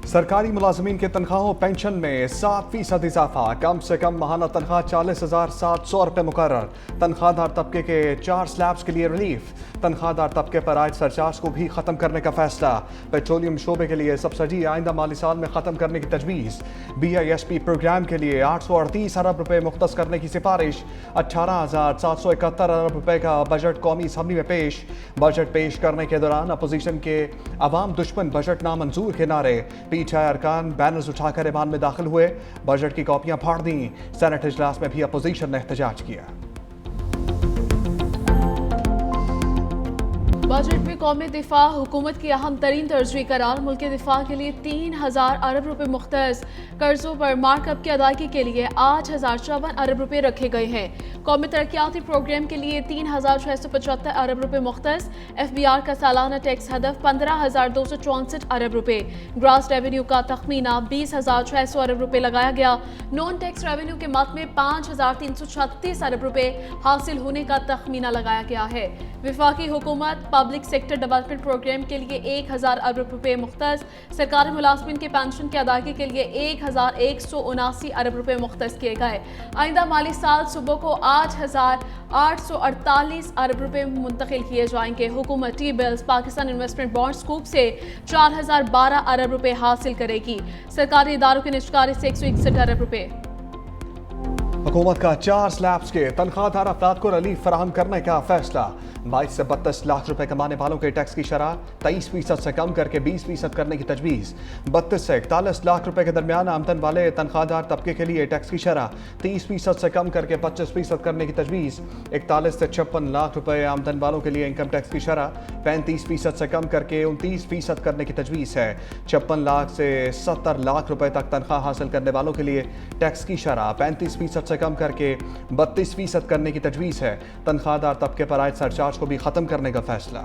सरकारी मुलाजमीन के तनख्वाहों पेंशन में 7% इजाफा, कम से कम माहाना तनख्वाह 40,700 रुपये मुकर्रर। तनख्वाहदार तबके के 4 स्लैब्स के लिए रिलीफ। तनख्वाहदार तबके पर आयद सरचार्ज को भी खत्म करने का फैसला। पेट्रोलियम शोबे के लिए सब्सिडी आइंदा माली साल में खत्म करने की तजवीज़। BISP प्रोग्राम के लिए 838 अरब रुपये मुख्तस करने की सिफारिश। 18,771 अरब रुपये का बजट कौमी असम्बली में पेश। बजट पेश करने के दौरान अपोजिशन के अवाम दुश्मन बजट नामंजूर के नारे। PTI अरकान बैनर्स उठाकर ऐवान में दाखिल हुए, बजट की कॉपियां फाड़ दी। सेनेट इजलास में भी अपोजिशन ने एहतजाज किया। बजट में कौमी दिफा हुकूमत की अहम तरीन तरजीह करार। मुल्क के दिफा के लिए 3,000 अरब रुपये मुख्तस। कर्जों पर मार्कअप की अदायगी के लिए 8,054 अरब रुपये रखे गए हैं। कौमी तरक्याती प्रोग्राम के लिए 3,675 अरब रुपये मुख्तस। FBR का सालाना टैक्स हदफ 15,264 अरब रुपये। ग्रास रेवेन्यू का तखमीना 20,600 अरब रुपये लगाया गया। नॉन टैक्स रेवेन्यू के मद में 5,336 अरब रुपये हासिल होने का तखमीना लगाया गया है। विफाकी हुकूमत पब्लिक सेक्टर डेवलपमेंट प्रोग्राम के लिए 1,000 अरब रुपये मुख्तस। सरकारी मुलाजमीन के पेंशन की अदायगी के लिए 1,179 अरब रुपये मुख्तस किए गए। आइंदा माली साल सुबह को 8,848 अरब रुपये मुंतकिल किए जाएंगे। हुकूमत T bills Pakistan investment bond scoop से 4,012 अरब रुपये हासिल करेगी। सरकारी इदारों की निजकारी से 161 अरब रुपये। हुकूमत का 4 स्लैब्स के तनख्वाहदार अफराद को रिलीफ फराहम करने का फैसला। 22 से 32 लाख रुपए कमाने वालों के टैक्स की शरह 23% से कम करके 20% करने की तजवीज़। 32 से 41 लाख रुपए के दरमियान आमदन वाले तनख्वाहदार तबके के लिए टैक्स की शरह 30% से कम करके 25% करने की तजवीज़। 41 से 56 लाख रुपए आमदन वालों के लिए इनकम टैक्स की शरह 35% से कम करके 29% करने की तजवीज़ है। 56 लाख से 70 लाख रुपए तक तनख्वाह हासिल करने वालों के लिए टैक्स की शरह 35% से कम करके 32% करने की तजवीज़ है। तनख्वाहदार तबके पर आयद सरचार्ज को भी खत्म करने का फैसला।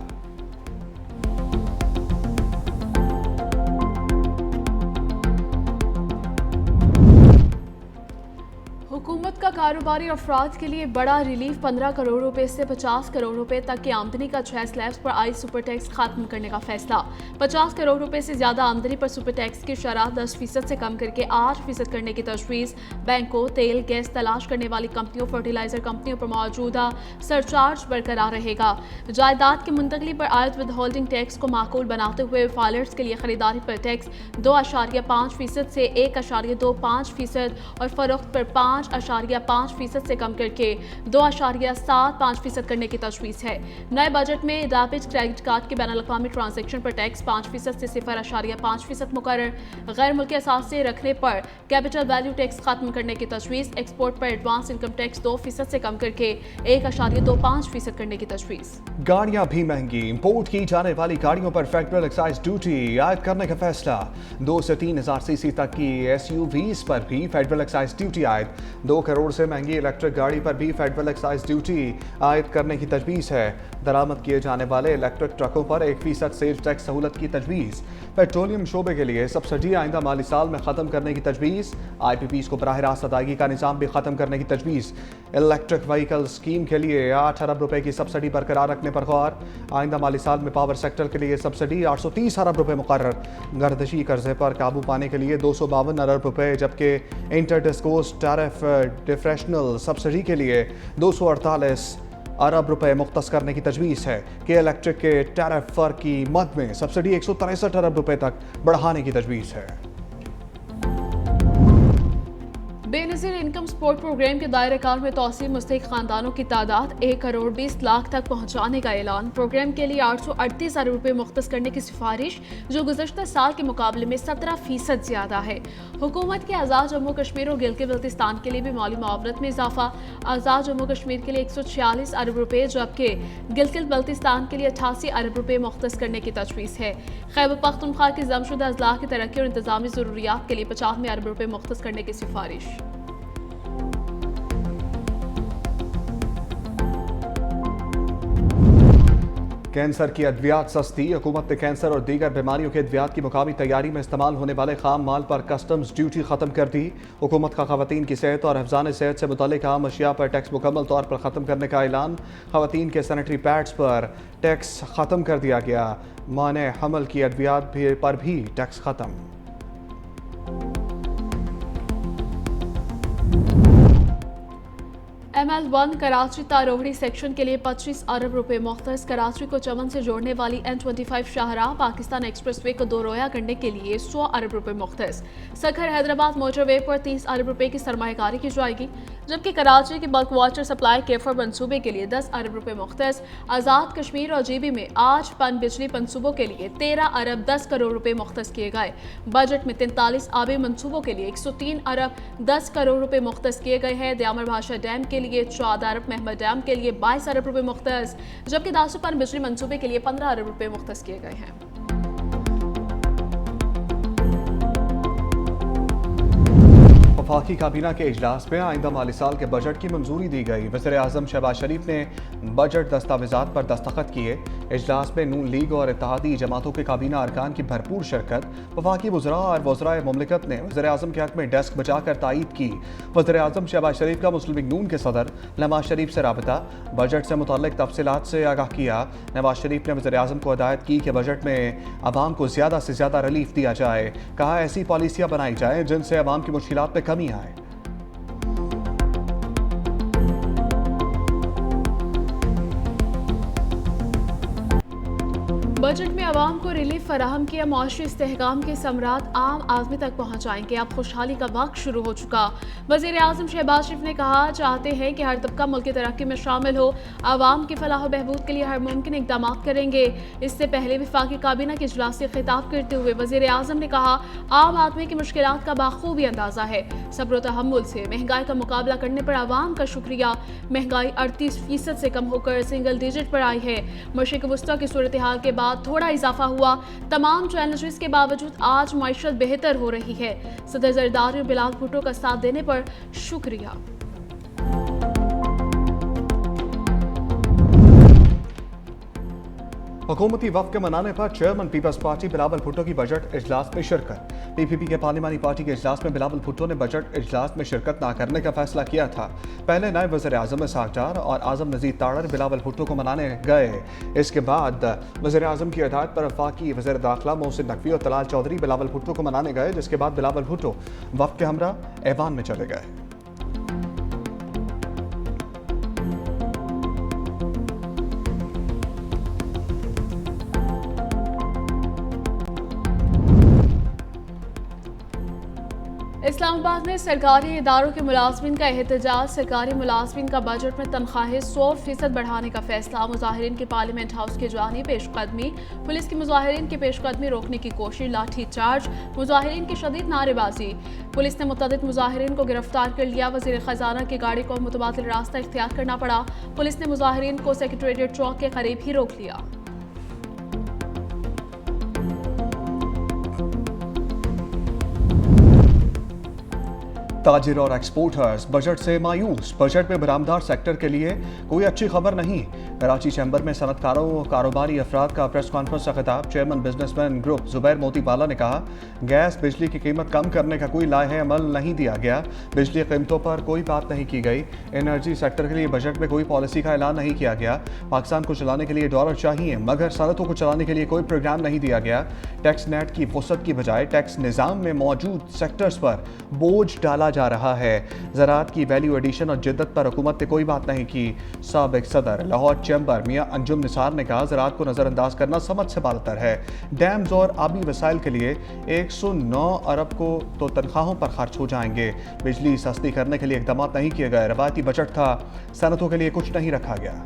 हुकूमत का कारोबारी अफराद के लिए बड़ा रिलीफ। 15 करोड़ रुपए से 50 करोड़ रुपए तक की आमदनी का 6 स्लैब्स पर आई सुपर टैक्स खत्म करने का फैसला। 50 करोड़ रुपए से ज्यादा आमदनी पर सुपर टैक्स की शरह 10% से कम करके 8% करने की तजवीज़। बैंकों, तेल गैस तलाश करने वाली कंपनियों, फर्टिलाइजर कंपनियों पर मौजूदा सरचार्ज बरकरार रहेगा। जायदाद की मुंतकली पर आयद विद होल्डिंग टैक्स को माकूल बनाते हुए फाइलर्स के लिए खरीदारी पर टैक्स 2.5% से 1.25% और फरोख्त पर 5.5% से कम करके 2.75% करने की तजवीज़ है। नए बजट में रैपिड क्रेडिट कार्ड के बैनुल-अक़वामी ट्रांजैक्शन पर टैक्स 5% से 0.5% मुकर्रर। गैर मुल्की असासे रखने पर कैपिटल वैल्यू टैक्स खत्म करने की तजवीज़। एक्सपोर्ट पर एडवांस इनकम टैक्स 2% से कम करके 1.25% करने की तजवीज़। गाड़ियां भी महंगी। इंपोर्ट की जाने वाली गाड़ियों पर फेडरल एक्साइज ड्यूटी आयद करने का फैसला। 2 से 3,000 सीसी तक की SUVs पर भी फेडरल एक्साइज ड्यूटी आयद। 2 करोड़ से महंगी इलेक्ट्रिक गाड़ी पर भी फेडरल एक्साइज ड्यूटी आयद करने की तजवीज़ है। दरामद किए जाने वाले इलेक्ट्रिक ट्रकों पर 1% सेल्स टैक्स सहूलत की तजवीज़। पेट्रोलियम शोबे के लिए सब्सिडी आइंदा माली साल में ख़त्म करने की तजवीज़। IPPs को बराह रास्त अदायगी का निज़ाम भी ख़त्म करने की तजवीज़। इलेक्ट्रिक व्हीकल स्कीम के लिए 8 अरब रुपए की सब्सिडी बरकरार रखने पर गौर। आइंदा माली साल में पावर सेक्टर के लिए सब्सिडी 830 अरब रुपए मुकर्रर। गर्दिशी कर्जे पर काबू पाने के लिए 252 अरब रुपए, जबकि inter discourse tariff differential subsidy के लिए 248 अरब रुपए मुख्तस करने की तजवीज़ है कि इलेक्ट्रिक के टैरिफ फ़र्क की मद में सब्सिडी 163 अरब रुपए तक बढ़ाने की तजवीज़ है। बेनज़ीर इनकम सपोर्ट प्रोग्राम के दायरे कार में तौसील मुस्तहिक खानदानों की तादाद 1 करोड़ 20 लाख तक पहुँचाने का ऐलान। प्रोग्राम के लिए 838 अरब रुपये मुख्तस करने की सिफारिश, जो गुज़श्ता साल के मुकाबले में 17% ज़्यादा है। हुकूमत के आज़ाद जम्मू कश्मीर और गिलगित बल्तिस्तान के लिए भी माली मुआवनत में इजाफा। आज़ाद जम्मू कश्मीर के लिए 146 अरब रुपये, जबकि गिलगित बल्तिस्तान के लिए 88 अरब रुपये मुख्तस करने की तजवीज़ है। खैबर पख्तूनख्वा की जमशुदा अजला की तरक्की और इंतजामी ज़रूरियात के लिए 95 अरब रुपये मुख्तस करने की सिफारिश। कैंसर की अद्वियात सस्ती। हुकूमत ने कैंसर और दीगर बीमारियों के अद्वियात की मुकामी तैयारी में इस्तेमाल होने वाले खाम माल पर कस्टम्स ड्यूटी ख़त्म कर दी। हुकूमत का ख़वातीन की सेहत और हिफ़्ज़ान सेहत से मुतल्लिक़ आम अशिया पर टैक्स मुकम्मल तौर पर ख़त्म करने का ऐलान। ख़वातीन के सैनिटरी पैड्स पर टैक्स ख़त्म कर दिया गया। माने हमल की अद्वियात पर भी टैक्स ख़त्म। ML1 कराची तारोहड़ी सेक्शन के लिए 25 अरब रुपए मुख्तस। कराची को चमन से जोड़ने वाली N25 शाहराह पाकिस्तान एक्सप्रेसवे को दो रोया करने के लिए 100 अरब रुपए मुख्तस। सखर हैदराबाद मोटरवे पर 30 अरब रुपए की सरमायाकारी की जाएगी, जबकि कराची की बल्क वाटर सप्लाई केफर मनसूबे के लिए 10 अरब रुपए मुख्तस। आज़ाद कश्मीर और GB में आज पन बिजली मनसूबों के लिए 13 अरब 10 करोड़ रुपए मुख्तस किए गए। बजट में 43 आबी मनसूबों के लिए 103 अरब 10 करोड़ रुपए मुख्तस किए गए हैं। दयामर भाषा डैम के लिए 14 अरब, महमद डैम के लिए 22 अरब रुपए मुख्तस, जबकि दासू पन बिजली मनसूबे के लिए 15 अरब रुपए मुख्तस किए गए हैं। वफाकी काबीना के इजलास में आइंदा माली साल के बजट की मंजूरी दी गई। वज़ीर आज़म शहबाज शरीफ ने बजट दस्तावेजात पर दस्तखत किए। इजलास में नून लीग और इत्तेहादी जमातों के काबीना अरकान की भरपूर शिरकत। वफाकी वज़रा और वज़राए मुमलिकत ने वज़ीर आज़म के हक़ में डेस्क बचाकर तायीद की। वज़ीर आज़म शहबाज शरीफ का मुस्लिम लीग नून के सदर नवाज शरीफ से राबता, बजट से मुतल्लिक़ तफसीलात से आगाह किया। नवाज शरीफ ने वज़ीर आज़म को हिदायत की कि बजट में आवाम को ज़्यादा से ज़्यादा रिलीफ दिया जाए। कहा ऐसी पॉलिसियाँ बनाई जाएँ जिनसे आवाम की मुश्किलात में कमी आए। बजट में आवाम को रिलीफ फराहम किया। मुआशी इस्तेहकाम के समरात आम आदमी तक पहुँचाएंगे। अब खुशहाली का वक्त शुरू हो चुका। वज़ीर आज़म शहबाज शरीफ ने कहा, चाहते हैं कि हर तबका मुल्क की तरक्की में शामिल हो। आवाम की फलाह बहबूद के लिए हर मुमकिन इक़दाम करेंगे। इससे पहले वफाकी काबीना के इजलास से खिताब करते हुए वज़ीर आज़म ने कहा, आम आदमी की मुश्किलात का बाखूबी अंदाज़ा है। सब्र व तहम्मुल से महंगाई का मुकाबला करने पर आवाम का शुक्रिया। महंगाई 38% से कम होकर सिंगल डिजिट पर आई है। मशरिक़ वस्ता की सूरत हाल के बाद थोड़ा इजाफा हुआ। तमाम चैलेंजेस के बावजूद आज मईशत बेहतर हो रही है। सदर जरदारी और बिलाल भुट्टो का साथ देने पर शुक्रिया। हुकूमती वफ़ के मनाने पर चेयरमैन पीपल्स पार्टी बिलावल भुट्टो की बजट इजलास में शिरकत। PPP के पार्लिमानी पार्टी के इजलास में बिलावल भुट्टो ने बजट इजलास में शिरकत न करने का फैसला किया था। पहले नायब वज़ीर आज़म इसहाक़ डार और आज़म नज़ीर ताड़र बिलावल भुट्टो को मनाने गए। इसके बाद वज़ीर आज़म की हिदायत पर वफाकी वज़ीर दाखिला मोहसिन नकवी और तलाल चौधरी बिलावल भुट्टो को मनाने गए, जिसके बाद बिलावल भुट्टो वफ़ के हमरा ऐवान में चले गए। इस्लामाबाद में सरकारी इदारों के मुलाजमीन का एहतजाज। सरकारी मुलाजमीन का बजट में तनख्वाहें 100% बढ़ाने का फैसला। मुजाहिरीन की पार्लियामेंट हाउस की जानी पेशकदमी। पुलिस की मुजाहिरीन की पेशकदमी रोकने की कोशिश, लाठी चार्ज। मुजाहिरीन की शदीद नारेबाजी। पुलिस ने मुतअद्दिद मुजाहिरीन को गिरफ्तार कर लिया। वज़ीर ख़जाना की गाड़ी को मुतबादिल रास्ता इख्तियार करना पड़ा। पुलिस ने मुजाहिरीन को सेक्रेटेरिएट चौक के करीब ही रोक लिया। ताजिर और एक्सपोर्टर्स बजट से मायूस। बजट में बरामदार सेक्टर के लिए कोई अच्छी खबर नहीं। कराची चैम्बर में सनतकारों और कारोबारी अफराद का प्रेस कॉन्फ्रेंस का खिताब। चेयरमैन बिजनेसमैन ग्रुप जुबैर मोतीबाला ने कहा, गैस बिजली की कीमत कम करने का कोई लाहे अमल नहीं दिया गया। बिजली कीमतों पर कोई बात नहीं की गई। एनर्जी सेक्टर के लिए बजट में कोई पॉलिसी का ऐलान नहीं किया गया। पाकिस्तान को चलाने के लिए डॉलर चाहिए, मगर सनतों को चलाने के लिए कोई प्रोग्राम नहीं दिया गया। टैक्स नेट की फुर्सत की बजाय टैक्स निज़ाम में मौजूद सेक्टर्स पर बोझ डाला जा रहा है। ज़राअत की वैल्यू एडिशन और जिद्दत पर हुकूमत ने कोई बात नहीं की। साबिक सदर लाहौर चैम्बर मियां अंजुम निसार ने कहा, ज़राअत को नज़रअंदाज करना समझ से बालतर है। डैम्स और आबी वसाइल के लिए 109 अरब को तो तनख्वाहों पर खर्च हो जाएंगे। बिजली सस्ती करने के लिए इक़दाम नहीं किए गए। रवायती बजट था, सनतों के लिए कुछ नहीं रखा गया।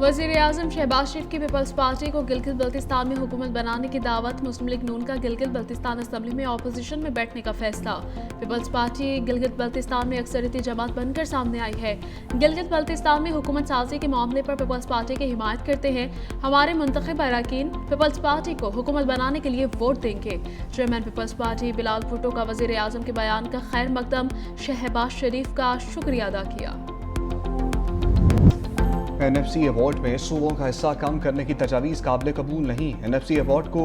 वज़ीर आज़म शहबाज शरीफ की पीपल्स पार्टी को गिलगित बल्तिस्तान में हुकूमत बनाने की दावत। मुस्लिम लीग नून का गिलगित बल्तिस्तान असम्बली में ऑपोजिशन में बैठने का फैसला। पीपल्स पार्टी गिलगित बल्तिस्तान में अक्सरियती जमात बनकर सामने आई है। गिलगित बल्तिस्तान में हुकूमत साजी के मामले पर पीपल्स पार्टी की हिमायत करते हैं। हमारे मुंतखब अरकान पीपल्स पार्टी को हुकूमत बनाने के लिए वोट देंगे। चेयरमैन पीपल्स पार्टी बिलाल भुट्टो का वज़ीर आज़म के बयान का खैर मकदम। शहबाज शरीफ का शुक्रिया अदा किया। NFC अवार्ड में सूबों का हिस्सा कम करने की तजावीज़ काबिल कबूल नहीं। NFC अवार्ड को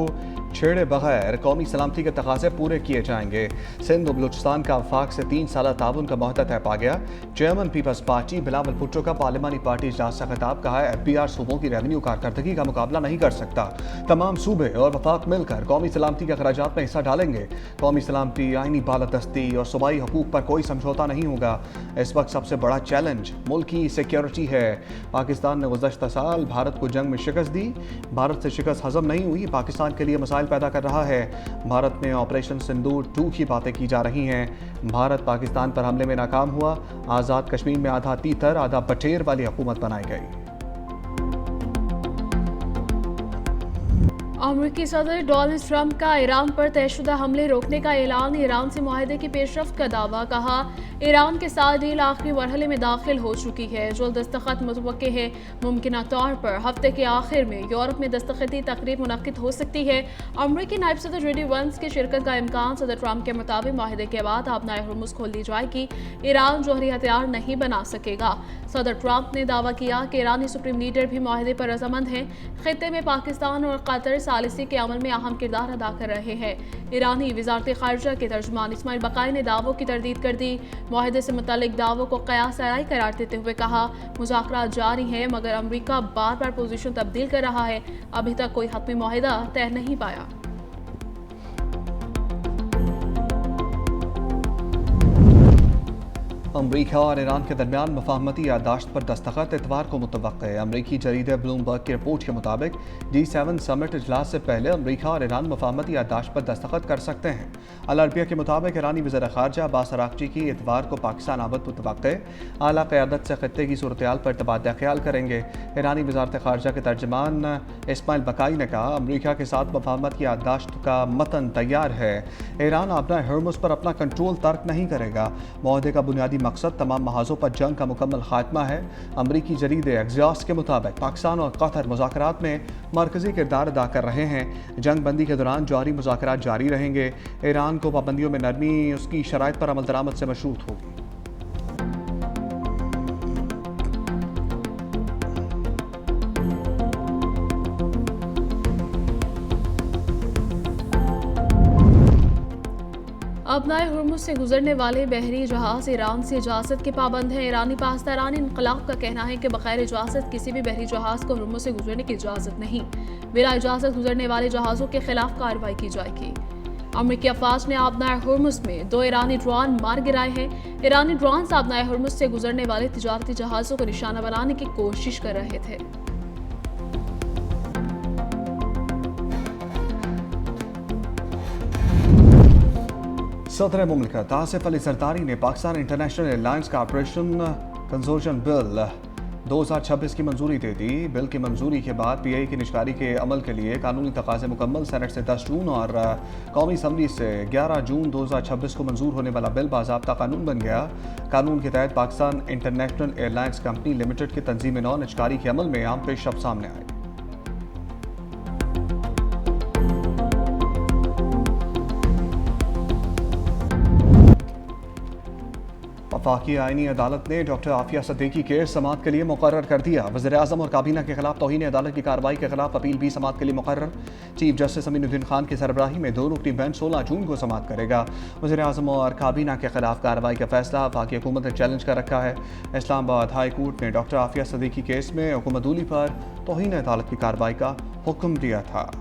छेड़े बगैर कौमी सलामती के तकाजे पूरे किए जाएंगे। सिंध और बलूचिस्तान का वफाक से 3 साल ताउन का मुहता तय पा गया। चेयरमैन पीपल्स पार्टी बिलावल भुट्टो का पार्लिमानी पार्टी इजलास से खिताब। कहा है FBR सूबों की रेवेन्यू कारकर्दगी का मुकाबला नहीं कर सकता। तमाम सूबे और वफाक मिलकर कौमी सलामती के अखराजात में हिस्सा डालेंगे। कौमी सलामती, आईनी बालादस्ती और सूबाई हकूक पर कोई समझौता नहीं होगा। इस वक्त सबसे बड़ा चैलेंज मुल्क की सिक्योरिटी है। पाकिस्तान ने गुज़श्ता साल भारत को जंग में शिकस्त दी। भारत से शिकस्त हजम नहीं हुई, पाकिस्तान के लिए मसाइल पैदा कर रहा है। भारत में ऑपरेशन सिंदूर 2 की बातें की जा रही हैं। भारत पाकिस्तान पर हमले में नाकाम हुआ। आज़ाद कश्मीर में आधा तीतर आधा बटेर वाली हुकूमत बनाई गई। अमेरिकी सदर डोनाल्ड ट्रंप का ईरान पर तयशुदा हमले रोकने का ऐलान। ईरान से मुआहदे की पेशरफ्त का दावा। कहा, ईरान के साथ डील आखिरी मरहले में दाखिल हो चुकी है। जो दस्तखत मुतवक्के है। मुमकिन तौर पर हफ्ते के आखिर में यूरोप में दस्तखती तकरीब मुनक्किद हो सकती है। अमरीकी नायब सदर JD वंस की शिरकत का इम्कान। सदर ट्रंप के मुताबिक मुआहदे के बाद आबनाए हुर्मुज़ खोल दी जाएगी। ईरान जौहरी हथियार नहीं बना सकेगा। सदर ट्रंप ने दावा किया कि ईरानी सुप्रीम लीडर भी मुआहदे पर रजामंद हैं। खित्ते में पाकिस्तान और कतर सालिसी के अमल में अहम किरदार अदा कर रहे हैं। ईरानी वजारत खारजा के तर्जुमान इस्माइल बकाई ने दावों की तरदीद कर दी। मुआहदे से मुतालिक दावों को कयास आराई करार देते हुए कहा, मुज़ाकरात जारी हैं मगर अमरीका बार बार पोजीशन तब्दील कर रहा है। अभी तक कोई हतमी मुआहदा तय नहीं पाया। अमरीका और ईरान के दरमियान मफाहमती याददाश्त पर दस्तखत इतवार को मुतवक्के है। अमरीकी जरीदे ब्लूमबर्ग की रिपोर्ट के मुताबिक G7 समिट इजलास से पहले अमरीका और ईरान मफाहमती याददाश्त पर दस्तखत कर सकते हैं। अल अरबिया के मुताबिक ईरानी वज़ीर ख़ारजा अब्बास अराग़ची की इतवार को पाकिस्तान आमद मुतवक्के। आला क़यादत से खित्ते की सूरत-ए-हाल पर तबादला ख्याल करेंगे। ईरानी वज़ारत ख़ारजा के तर्जुमान इस्माइल बकाई ने कहा, अमरीका के साथ मफाहमत की याददाश्त का मतन तैयार है। ईरान अपना हुर्मुज़ पर अपना कंट्रोल तर्क नहीं करेगा। मुआहदे का बुनियादी मकसद तमाम महाजों पर जंग का मुकम्मल खात्मा है। अमरीकी जरीदे एक्सियोस के मुताबिक पाकिस्तान और कतर मुज़ाकरात में मरकजी किरदार अदा कर रहे हैं। जंग बंदी के दौरान जारी मुज़ाकरात जारी रहेंगे। ईरान को पाबंदियों में नरमी उसकी शराइत पर अमल दरामद से मशरूत होगी। अपनाए हुर्मुज़ से गुजरने वाले बहरी जहाज ईरान से इजाज़त के पाबंद हैं। ईरानी पासदारान इनकलाब का कहना है कि बगैर इजाज़त किसी भी बहरी जहाज को हुर्मुज़ से गुजरने की इजाज़त नहीं। बिला इजाज़त गुजरने वाले जहाज़ों के खिलाफ कार्रवाई की जाएगी। अमरीकी अफवाज ने आबनाए हुर्मुज़ में 2 ईरानी ड्रोन मार गिराए हैं। ईरानी ड्रोन आबनाए हुर्मुज़ से गुजरने वाले तिजारती जहाज़ों को निशाना बनाने की कोशिश कर रहे थे। सदर मुमलिकत आसिफ अली जरदारी ने Pakistan international airlines corporation consortium bill 2026 की मंजूरी दे दी। बिल की मंजूरी के बाद PI की निजकारी के अमल के लिए कानूनी तकाजे मुकम्मल। सेनेट से 10 जून और कौमी असम्बली से 11 जून 2026 को मंजूर होने वाला बिल बाज़ाब्ता कानून बन गया। कानून के तहत Pakistan international airlines company limited की तंजीम नौ निजकारी के अमल में आम पेशरफ्त सामने आए। वफाकी आईनी अदालत ने डॉक्टर आफिया सदीकी केस समाअत के लिए मुकर्रर कर दिया। वज़ीर-ए-आज़म और काबीना के खिलाफ तौहीन अदालत की कार्रवाई के खिलाफ अपील भी समाअत के लिए मुकर्रर। चीफ जस्टिस अमीनुद्दीन खान की सरबराही में 2 रुकनी बेंच 16 जून को समाअत करेगा। वज़ीर-ए-आज़म और काबीना के खिलाफ कार्रवाई का फैसला वफाकी हुकूमत ने चैलेंज कर रखा है। इस्लामाबाद हाई कोर्ट ने डॉक्टर आफिया सदीकी केस में हुकूमतूली पर तौहीन अदालत की कार्रवाई का हुक्म दिया था।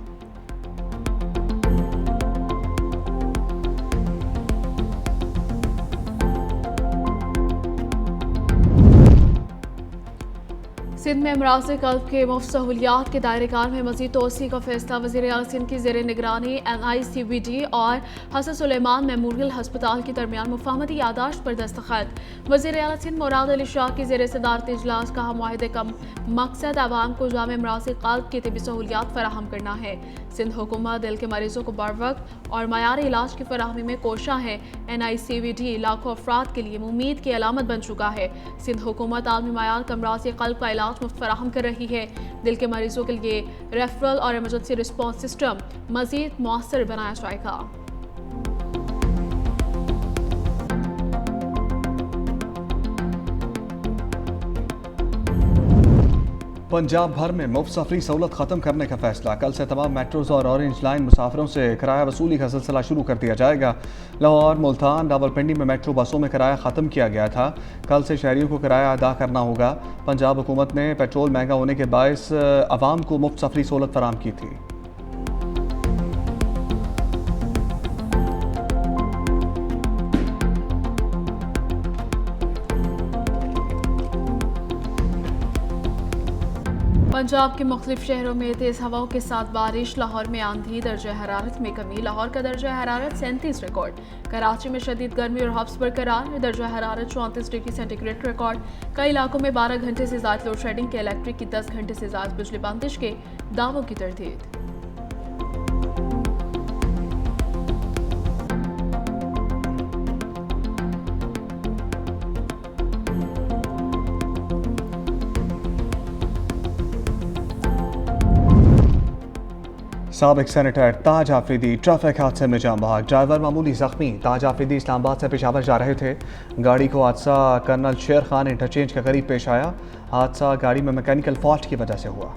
सिंध में अमराज़ क़ल्ब के मुफ्त सहूलियात के दायरेकार में मज़ीद तोसी का फैसला। वज़ीर आला सिंध की ज़ेर निगरानी NICVD और हसन सुलेमान मेमोरियल हस्पताल के दरमियान मुफाहमती याददाश्त पर दस्तखत। वज़ीर आला सिंध मुराद अली शाह की ज़ेर सदारत इजलास। कहा, मुआहदे का मकसद आवाम को जामे अमराज़ क़ल्ब की तिबी सहूलियात फराहम करना है। सिंध हुकूमत दिल के मरीजों को बर वक्त और मयारी इलाज की फराहमी में कोशा है। NICVD लाखों अफराद के लिए उम्मीद की अलामत बन चुका है। सिंध हुकूमत आलमी मयार का अमराज़ क़ल्ब का इलाज मुफ्त फराहम कर रही है। दिल के मरीजों के लिए रेफरल और इमरजेंसी रिस्पॉन्स सिस्टम मजीद मौसर बनाया जाएगा। पंजाब भर में मुफ्त सफरी सहूलत खत्म करने का फैसला। कल से तमाम मेट्रोज और ऑरेंज लाइन मुसाफिरों से किराया वसूली का सिलसिला शुरू कर दिया जाएगा। लाहौर, मुल्तान, रावलपिंडी में मेट्रो बसों में किराया ख़त्म किया गया था। कल से शहरियों को किराया अदा करना होगा। पंजाब हुकूमत ने पेट्रोल महंगा होने के बायस आवाम को मुफ्त सफरी सहूलत फराहम की थी। पंजाब के मुख्तलिफ शहरों में तेज़ हवाओं के साथ बारिश। लाहौर में आंधी, दर्जा हरारत में कमी। लाहौर का दर्जा हरारत 37 रिकॉर्ड। कराची में शदीद गर्मी और हब्स बरकरार। दर्जा हरारत 34 डिग्री सेंटीग्रेड रिकॉर्ड। कई इलाकों में 12 घंटे से ज़्यादा लोड शेडिंग के, इलेक्ट्रिक की 10 घंटे से ज़्यादा बिजली बंदिश के दावों की तरदीद। साबिक सेनेटर ताज आफरीदी ट्रैफिक हादसे में जान बहक। ड्राइवर मामूली जख्मी। ताज आफरीदी इस्लामाबाद से पेशावर जा रहे थे। गाड़ी को हादसा कर्नल शेर खान इंटरचेंज के करीब पेश आया। हादसा गाड़ी में मैकेनिकल फॉल्ट की वजह से हुआ।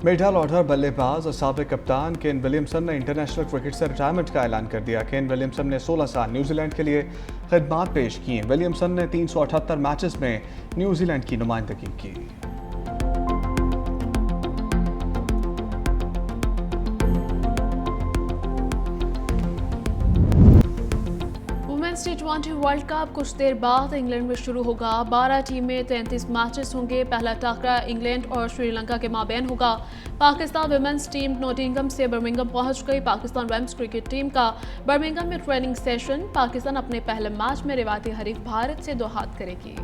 मिडल ऑर्डर बल्लेबाज और साबिक कप्तान केन विलियमसन ने इंटरनेशनल क्रिकेट से रिटायरमेंट का ऐलान कर दिया। केन विलियमसन ने 16 साल न्यूजीलैंड के लिए खिदमात पेश की। विलियमसन ने 378 मैचेस में न्यूजीलैंड की नुमाइंदगी की। T20 वर्ल्ड कप कुछ देर बाद इंग्लैंड में शुरू होगा। 12 टीमें, 33 मैचेस होंगे। पहला टकरा इंग्लैंड और श्रीलंका के माबैन होगा। पाकिस्तान वुमेन्स टीम नोटिंगम से बर्मिंघम पहुंच गई। पाकिस्तान वुमेन्स क्रिकेट टीम का बर्मिंघम में ट्रेनिंग सेशन। पाकिस्तान अपने पहले मैच में रिवायती हरीफ भारत से 2 हाथ करेगी।